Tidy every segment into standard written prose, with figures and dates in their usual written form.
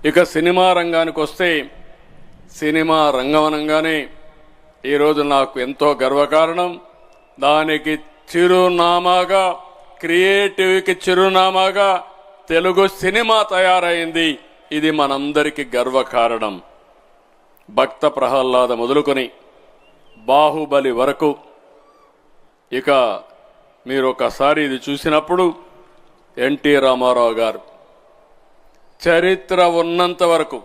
ఇక సినిమా రంగానికి వస్తే సినిమా రంగం అనగానే ఈరోజు నాకు ఎంతో గర్వకారణం. దానికి చిరునామాగా, క్రియేటివ్కి చిరునామాగా తెలుగు సినిమా తయారైంది. ఇది మనందరికీ గర్వకారణం. భక్త ప్రహ్లాద మొదలుకొని బాహుబలి వరకు. ఇక మీరు ఒకసారి ఇది చూసినప్పుడు ఎన్టీ రామారావు గారు చరిత్ర ఉన్నంత వరకు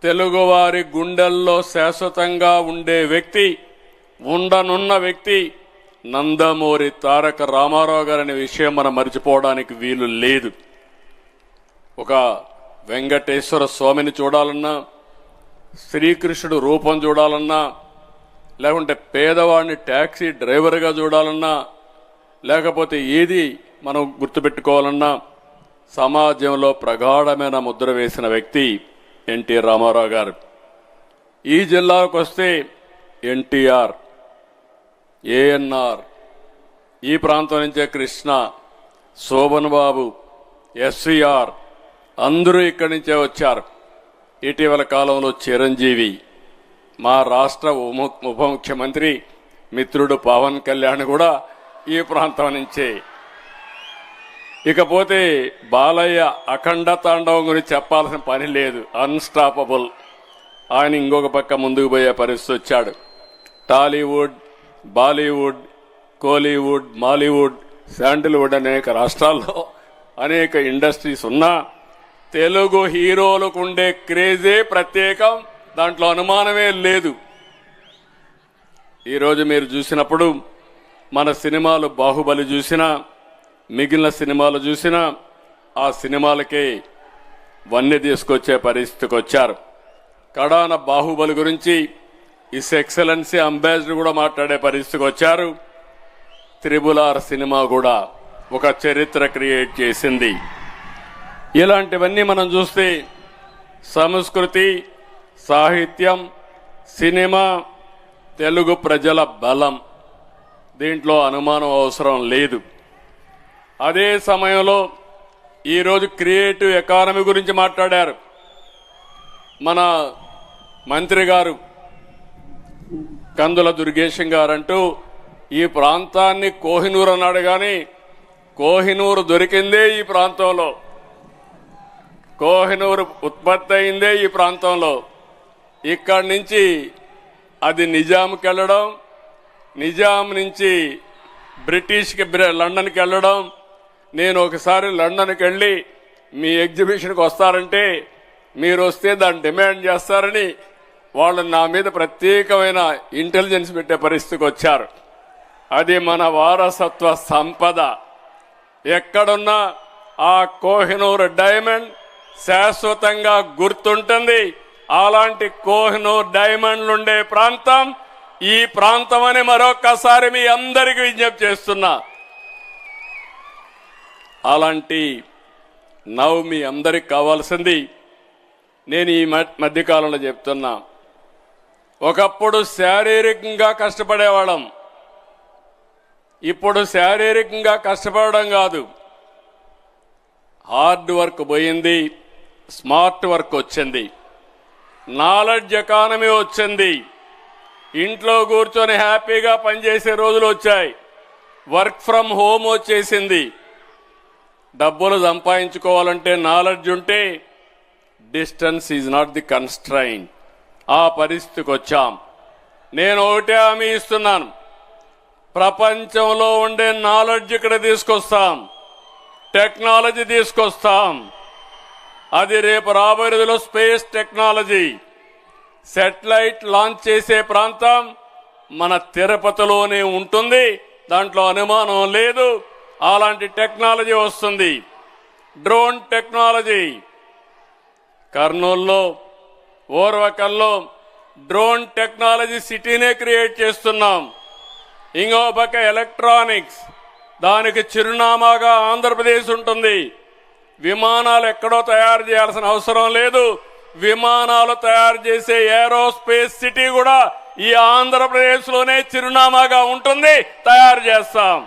తెలుగువారి గుండెల్లో శాశ్వతంగా ఉండే వ్యక్తి, ఉండనున్న వ్యక్తి నందమూరి తారక రామారావు గారనే విషయం మనం మర్చిపోవడానికి వీలు లేదు. ఒక వెంకటేశ్వర స్వామిని చూడాలన్నా, శ్రీకృష్ణుడు రూపం చూడాలన్నా, లేకుంటే పేదవాడిని ట్యాక్సీ డ్రైవర్గా చూడాలన్నా, లేకపోతే ఏది మనం గుర్తుపెట్టుకోవాలన్నా సమాజంలో ప్రగాఢమైన ముద్ర వేసిన వ్యక్తి ఎన్టీ రామారావు గారు. ఈ జిల్లాకు వస్తే ఎన్టీఆర్, ఏఎన్ఆర్, ఈ ప్రాంతం నుంచే కృష్ణ, శోభన్ బాబు, ఎస్వీఆర్ అందరూ ఇక్కడి నుంచే వచ్చారు. ఇటీవల కాలంలో చిరంజీవి, మా రాష్ట్ర ఉప ముఖ్యమంత్రి మిత్రుడు పవన్ కళ్యాణ్ కూడా ఈ ప్రాంతం నుంచే. ఇకపోతే బాలయ్య అఖండ తాండవం గురించి చెప్పాల్సిన పని లేదు, అన్స్టాపబుల్. ఆయన ఇంకొక పక్క ముందుకు పోయే పరిస్థితి వచ్చాడు. టాలీవుడ్, బాలీవుడ్, కోలీవుడ్, మాలీవుడ్, శాండిల్వుడ్ అనేక రాష్ట్రాల్లో అనేక ఇండస్ట్రీస్ ఉన్నా తెలుగు హీరోలకు ఉండే క్రేజే ప్రత్యేకం, దాంట్లో అనుమానమే లేదు. ఈరోజు మీరు చూసినప్పుడు మన సినిమాలు బాహుబలి చూసినా, మిగిలిన సినిమాలు చూసినా ఆ సినిమాలకే వన్నె తీసుకొచ్చే పరిస్థితికి వచ్చారు. కడాన బాహుబలి గురించి ఇస్ ఎక్సలెన్సీ అంబాసిడర్ కూడా మాట్లాడే పరిస్థితికి వచ్చారు. త్రిబుల్ ఆర్ సినిమా కూడా ఒక చరిత్ర క్రియేట్ చేసింది. ఇలాంటివన్నీ మనం చూస్తే సంస్కృతి, సాహిత్యం, సినిమా తెలుగు ప్రజల బలం, దీంట్లో అనుమానం అవసరం లేదు. అదే సమయంలో ఈరోజు క్రియేటివ్ ఎకానమీ గురించి మాట్లాడారు మన మంత్రి గారు కందుల దుర్గేశం గారంటూ. ఈ ప్రాంతాన్ని కోహినూరు అన్నాడు, కానీ కోహినూరు దొరికిందే ఈ ప్రాంతంలో, కోహినూరు ఉత్పత్తి అయిందే ఈ ప్రాంతంలో. ఇక్కడి నుంచి అది నిజాంకి వెళ్ళడం, నిజాం నుంచి బ్రిటిష్కి లండన్కి వెళ్ళడం. నేను ఒకసారి లండన్కి వెళ్ళి మీ ఎగ్జిబిషన్కి వస్తారంటే మీరు వస్తే దాన్ని డిమాండ్ చేస్తారని వాళ్ళు నా మీద ప్రత్యేకమైన ఇంటెలిజెన్స్ పెట్టే పరిస్థితికి వచ్చారు. అది మన వారసత్వ సంపద. ఎక్కడున్నా ఆ కోహినూరు డైమండ్ శాశ్వతంగా గుర్తుంటుంది. అలాంటి కోహినూర్ డైమండ్లుండే ప్రాంతం ఈ ప్రాంతం అని మరొక్కసారి మీ అందరికీ విజ్ఞప్తి చేస్తున్నా. అలాంటి మీ అందరికి కావాల్సింది నేను ఈ మధ్యకాలంలో చెప్తున్నా. ఒకప్పుడు శారీరకంగా కష్టపడేవాళ్ళం, ఇప్పుడు శారీరకంగా కష్టపడడం కాదు, హార్డ్ వర్క్ పోయింది, స్మార్ట్ వర్క్ వచ్చింది, నాలెడ్జ్ ఎకానమీ వచ్చింది. ఇంట్లో కూర్చొని హ్యాపీగా పనిచేసే రోజులు వచ్చాయి. వర్క్ ఫ్రమ్ హోమ్ వచ్చేసింది. డబ్బులు సంపాదించుకోవాలంటే నాలెడ్జ్ ఉంటే distance is not the constraint. ఆ పరిస్థితికి వచ్చాం. నేను ఒకటే హామీ ఇస్తున్నాను, ప్రపంచంలో ఉండే నాలెడ్జ్ ఇక్కడ తీసుకొస్తాం, టెక్నాలజీ తీసుకొస్తాం. అది రేపు రాబోయే రోజుల్లో స్పేస్ టెక్నాలజీ, శాటిలైట్ లాంచ్ చేసే ప్రాంతం మన తిరుపతిలోనే ఉంటుంది, దాంట్లో అనుమానం లేదు. అలాంటి టెక్నాలజీ వస్తుంది. డ్రోన్ టెక్నాలజీ కర్నూలులో, ఓర్వకల్లో డ్రోన్ టెక్నాలజీ సిటీనే క్రియేట్ చేస్తున్నాం. ఇంకో పక్క ఎలక్ట్రానిక్స్, దానికి చిరునామాగా ఆంధ్రప్రదేశ్ ఉంటుంది. విమానాలు ఎక్కడో తయారు చేయాల్సిన అవసరం లేదు. విమానాలు తయారు చేసే ఏరోస్పేస్ సిటీ కూడా ఈ ఆంధ్రప్రదేశ్లోనే చిరునామాగా ఉంటుంది, తయారు చేస్తాం.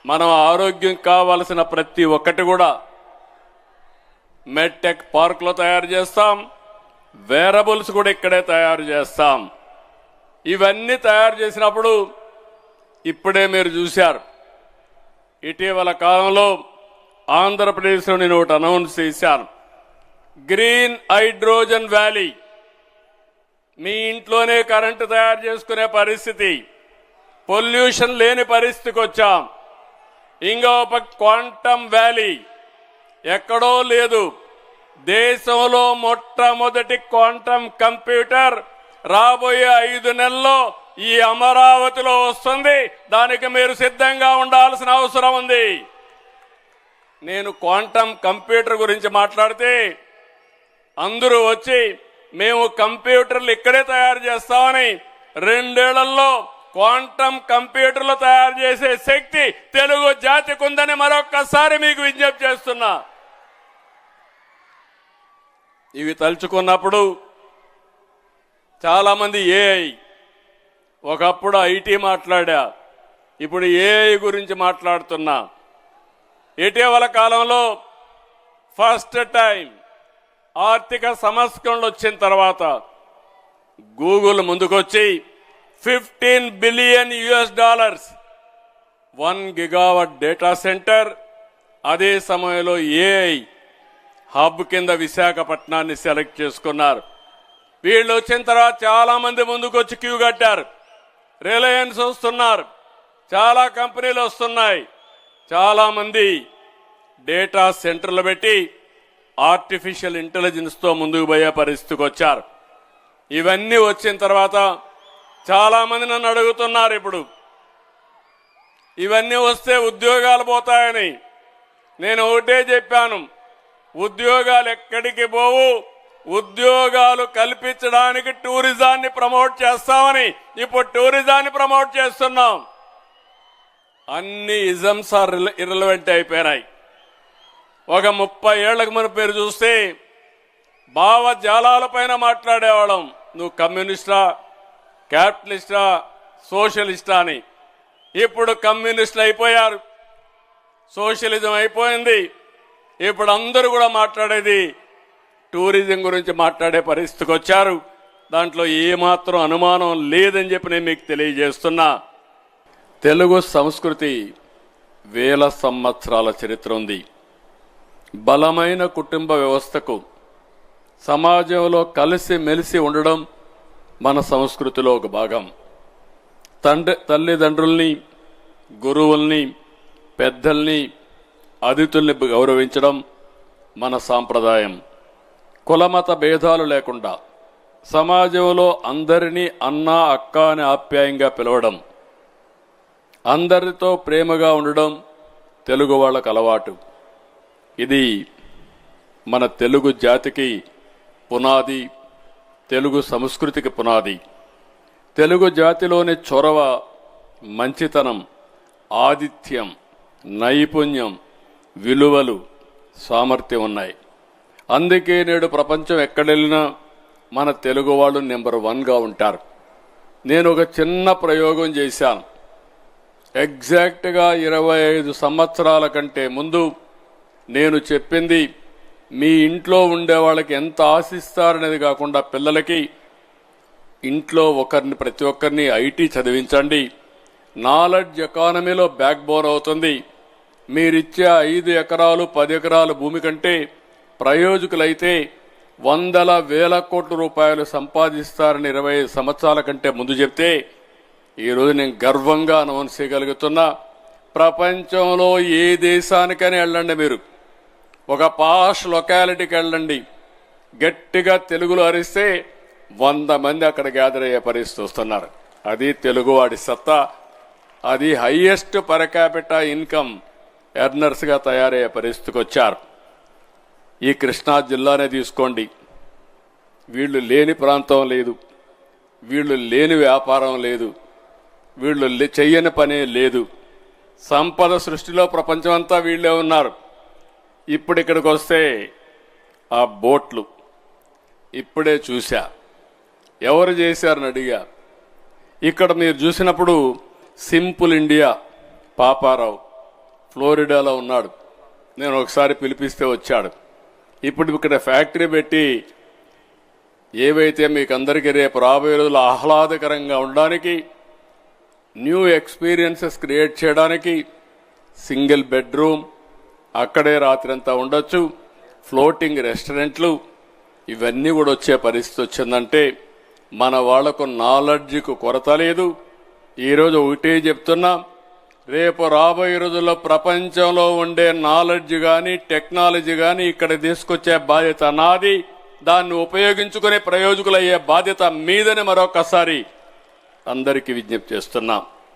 మనం ఆరోగ్యం కావాల్సిన ప్రతి ఒక్కటి కూడా మెడ్టెక్ పార్కులో తయారు చేస్తాం, వేరబుల్స్ కూడా ఇక్కడే తయారు చేస్తాం. ఇవన్నీ తయారు చేసినప్పుడు ఇప్పుడే మీరు చూశారు, ఇటీవల కాలంలో ఆంధ్రప్రదేశ్లో నేను ఒకటి అనౌన్స్ చేశాను, గ్రీన్ హైడ్రోజన్ వ్యాలీ. మీ ఇంట్లోనే కరెంటు తయారు చేసుకునే పరిస్థితి, పొల్యూషన్ లేని పరిస్థితికి వచ్చాం. ఇంకో క్వాంటమ్ వ్యాలీ ఎక్కడో లేదు, దేశంలో మొట్టమొదటి క్వాంటమ్ కంప్యూటర్ రాబోయే 5 నెలల్లో ఈ అమరావతిలో వస్తుంది. దానికి మీరు సిద్ధంగా ఉండాల్సిన అవసరం ఉంది. నేను క్వాంటమ్ కంప్యూటర్ గురించి మాట్లాడితే అందరూ వచ్చి మేము కంప్యూటర్లు ఇక్కడే తయారు చేస్తామని, 2 ఏళ్లలో క్వాంటమ్ కంప్యూటర్లు తయారు చేసే శక్తి తెలుగు జాతికి ఉందని మరొక్కసారి మీకు విజ్ఞప్తి చేస్తున్నా. ఇవి తలుచుకున్నప్పుడు చాలా మంది ఏఐ, ఒకప్పుడు ఐటీ మాట్లాడా, ఇప్పుడు ఏఐ గురించి మాట్లాడుతున్నా. ఇటీవల కాలంలో ఫస్ట్ టైం ఆర్థిక సంస్కరణలు వచ్చిన తర్వాత గూగుల్ ముందుకొచ్చి $15 బిలియన్ 1 గిగావాట్ డేటా సెంటర్, అదే సమయంలో ఏఐ హబ్ కింద విశాఖపట్నాన్ని సెలెక్ట్ చేసుకున్నారు. వీళ్ళు వచ్చిన తర్వాత చాలా మంది ముందుకొచ్చి క్యూ కట్టారు. రిలయన్స్ వస్తున్నారు, చాలా కంపెనీలు వస్తున్నాయి. చాలా మంది డేటా సెంటర్లు పెట్టి ఆర్టిఫిషియల్ ఇంటెలిజెన్స్ తో ముందుకు పోయే పరిస్థితికి వచ్చారు. ఇవన్నీ వచ్చిన తర్వాత చాలా మంది నన్ను అడుగుతున్నారు, ఇప్పుడు ఇవన్నీ వస్తే ఉద్యోగాలు పోతాయని. నేను ఒకటే చెప్పాను, ఉద్యోగాలు ఎక్కడికి పోవు, ఉద్యోగాలు కల్పించడానికి టూరిజాన్ని ప్రమోట్ చేస్తామని ఇప్పుడు టూరిజాన్ని ప్రమోట్ చేస్తున్నాం. అన్ని ఇజమ్స్ ఆర్ ఇర్రెలవెంట్ అయిపోయినాయి. ఒక 30 ఏళ్లకు మన పేరు చూస్తే భావజాలాలపైన మాట్లాడేవాళ్ళం, నువ్వు కమ్యూనిస్టా, క్యాపిటలిస్టా, సోషలిస్టా అని. ఇప్పుడు కమ్యూనిస్టులు అయిపోయారు, సోషలిజం అయిపోయింది. ఇప్పుడు అందరూ కూడా మాట్లాడేది టూరిజం గురించి మాట్లాడే పరిస్థితికి వచ్చారు. దాంట్లో ఏమాత్రం అనుమానం లేదని చెప్పి నేను మీకు తెలియజేస్తున్నా. తెలుగు సంస్కృతి వేల సంవత్సరాల చరిత్ర ఉంది. బలమైన కుటుంబ వ్యవస్థకు, సమాజంలో కలిసి మెలిసి ఉండడం మన సంస్కృతిలో ఒక భాగం. తల్లిదండ్రుల్ని, గురువుల్ని, పెద్దల్ని, అతిథుల్ని గౌరవించడం మన సాంప్రదాయం. కులమత భేదాలు లేకుండా సమాజంలో అందరినీ అన్నా, అక్క అని ఆప్యాయంగా పిలవడం, అందరితో ప్రేమగా ఉండడం తెలుగు వాళ్ళకు అలవాటు. ఇది మన తెలుగు జాతికి పునాది, తెలుగు సంస్కృతికి పునాది. తెలుగు జాతిలోని చొరవ, మంచితనం, ఆతిథ్యం, నైపుణ్యం, విలువలు, సామర్థ్యం ఉన్నాయి. అందుకే నేడు ప్రపంచం ఎక్కడెళ్ళినా మన తెలుగు వాళ్ళు నెంబర్ 1గా ఉంటారు. నేను ఒక చిన్న ప్రయోగం చేశాను. ఎగ్జాక్ట్గా 25 సంవత్సరాల కంటే ముందు నేను చెప్పింది మీ ఇంట్లో ఉండే వాళ్ళకి ఎంత ఆశిస్తారనేది కాకుండా పిల్లలకి ఇంట్లో ప్రతి ఒక్కరిని ఐటీ చదివించండి. నాలెడ్జ్ ఎకానమీలో బ్యాక్ బోన్ అవుతుంది. మీరిచ్చే 5 ఎకరాలు 10 ఎకరాల భూమి కంటే ప్రయోజకులైతే 100,000 కోట్ల రూపాయలు సంపాదిస్తారని 25 సంవత్సరాల కంటే ముందు చెప్తే ఈరోజు నేను గర్వంగా అనౌన్స్ చేయగలుగుతున్నా. ప్రపంచంలో ఏ దేశానికైనా వెళ్ళండి, మీరు ఒక పాష్ లొకాలిటీకి వెళ్ళండి, గట్టిగా తెలుగులో అరిస్తే 100 మంది అక్కడ గ్యాదర్ అయ్యే పరిస్థితి వస్తున్నారు. అది తెలుగువాడి సత్తా. అది హైయెస్ట్ పర్ క్యాపిటా ఇన్కమ్ ఎర్నర్స్గా తయారయ్యే పరిస్థితికి వచ్చారు. ఈ కృష్ణా జిల్లానే తీసుకోండి, వీళ్ళు లేని ప్రాంతం లేదు, వీళ్ళు లేని వ్యాపారం లేదు, వీళ్ళు చెయ్యని పనే లేదు. సంపద సృష్టిలో ప్రపంచమంతా వీళ్ళే ఉన్నారు. ఇప్పుడు ఇక్కడికి వస్తే ఆ బోట్లు ఇప్పుడే చూశా, ఎవరు చేశారని అడిగా. ఇక్కడ మీరు చూసినప్పుడు సింపుల్ ఇండియా పాపారావు ఫ్లోరిడాలో ఉన్నాడు. నేను ఒకసారి పిలిపిస్తే వచ్చాడు. ఇప్పుడు ఇక్కడ ఫ్యాక్టరీ పెట్టి ఏవైతే మీకు అందరికీ రేపు రాబోయే రోజులు ఆహ్లాదకరంగా ఉండడానికి, న్యూ ఎక్స్పీరియన్సెస్ క్రియేట్ చేయడానికి సింగిల్ బెడ్రూమ్, అక్కడే రాత్రంతా ఉండొచ్చు, ఫ్లోటింగ్ రెస్టారెంట్లు, ఇవన్నీ కూడా వచ్చే పరిస్థితి వచ్చిందంటే మన వాళ్లకు నాలెడ్జ్కు కొరత లేదు. ఈరోజు ఒకటే చెప్తున్నా, రేపు రాబోయే రోజుల్లో ప్రపంచంలో ఉండే నాలెడ్జ్ కానీ టెక్నాలజీ కానీ ఇక్కడ తీసుకొచ్చే బాధ్యత నాది. దాన్ని ఉపయోగించుకునే ప్రయోజకులయ్యే బాధ్యత మీదని మరొకసారి అందరికీ విజ్ఞప్తి చేస్తున్నాం.